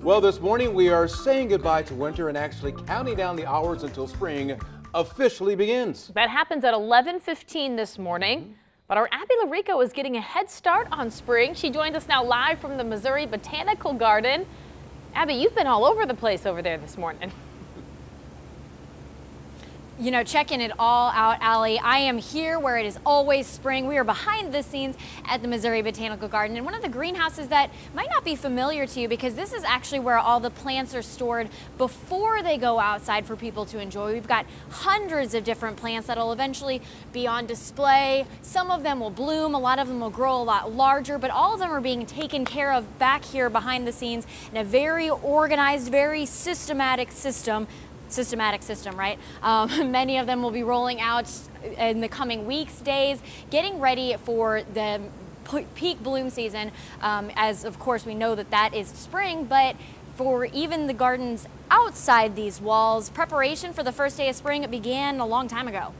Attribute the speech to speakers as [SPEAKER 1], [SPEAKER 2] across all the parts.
[SPEAKER 1] Well, this morning we are saying goodbye to winter and actually counting down the hours until spring officially begins.
[SPEAKER 2] That happens at 11:15 this morning. But our Abby Larico is getting a head start on spring. She joins us now live from the Missouri Botanical Garden. Abby, you've been all over the place over there this morning.
[SPEAKER 3] You know, checking it all out, Allie. I am here where it is always spring. We are behind the scenes at the Missouri Botanical Garden in one of the greenhouses that might not be familiar to you, because this is actually where all the plants are stored before they go outside for people to enjoy. We've got hundreds of different plants that will eventually be on display. Some of them will bloom, a lot of them will grow a lot larger, but all of them are being taken care of back here behind the scenes in a very organized, very systematic system, right? Many of them will be rolling out in the coming weeks, days, getting ready for the peak bloom season, as of course we know that that is spring, but for even the gardens outside these walls, preparation for the first day of spring began a long time ago.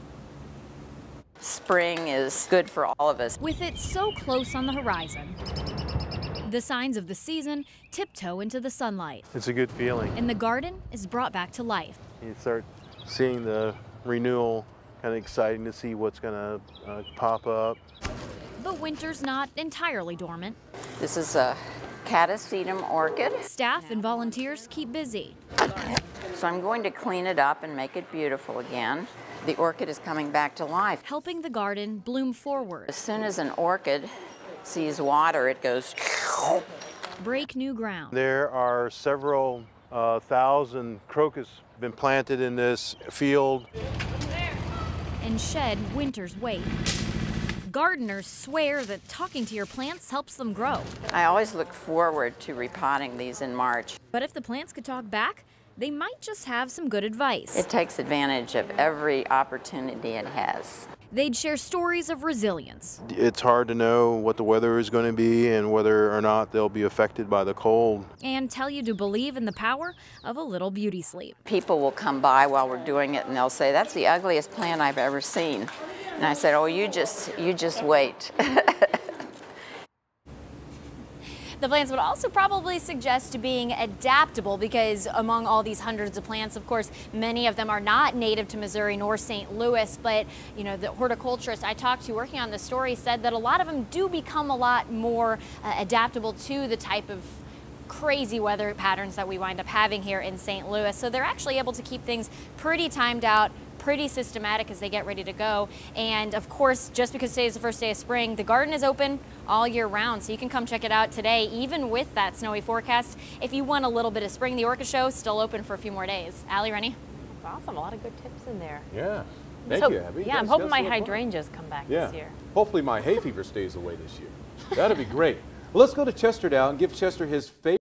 [SPEAKER 4] Spring is good for all of us.
[SPEAKER 3] With it so close on the horizon, the signs of the season tiptoe into the sunlight.
[SPEAKER 5] It's a good feeling.
[SPEAKER 3] And the garden is brought back to life.
[SPEAKER 5] You start seeing the renewal, kind of exciting to see what's going to pop up.
[SPEAKER 3] But winter's not entirely dormant.
[SPEAKER 4] This is a catasetum orchid.
[SPEAKER 3] Staff and volunteers keep busy.
[SPEAKER 4] So I'm going to clean it up and make it beautiful again. The orchid is coming back to life.
[SPEAKER 3] Helping the garden bloom forward.
[SPEAKER 4] As soon as an orchid sees water, it goes.
[SPEAKER 3] Break new ground.
[SPEAKER 5] There are several thousand crocus been planted in this field.
[SPEAKER 3] And shed winter's weight. Gardeners swear that talking to your plants helps them grow.
[SPEAKER 4] I always look forward to repotting these in March.
[SPEAKER 3] But if the plants could talk back, they might just have some good advice.
[SPEAKER 4] It takes advantage of every opportunity it has.
[SPEAKER 3] They'd share stories of resilience.
[SPEAKER 5] It's hard to know what the weather is going to be and whether or not they'll be affected by the cold.
[SPEAKER 3] And tell you to believe in the power of a little beauty sleep.
[SPEAKER 4] People will come by while we're doing it and they'll say, "That's the ugliest plant I've ever seen." And I said, "Oh, you just wait."
[SPEAKER 3] The plants would also probably suggest being adaptable, because among all these hundreds of plants, of course, many of them are not native to Missouri nor St. Louis, but you know, the horticulturist I talked to working on this story said that a lot of them do become a lot more adaptable to the type of crazy weather patterns that we wind up having here in St. Louis. So they're actually able to keep things pretty timed out, pretty systematic as they get ready to go. And of course, just because today is the first day of spring, the garden is open all year round, so you can come check it out today, even with that snowy forecast. If you want a little bit of spring, the Orchid Show is still open for a few more days. Allie, Rennie?
[SPEAKER 2] That's awesome. A lot of good tips in there.
[SPEAKER 1] Yeah. Thank you, Abby.
[SPEAKER 2] Yeah, I'm hoping my hydrangeas come back this year.
[SPEAKER 1] Hopefully my hay fever stays away this year. That'd be great. Well, let's go to Chester now and give Chester his favorite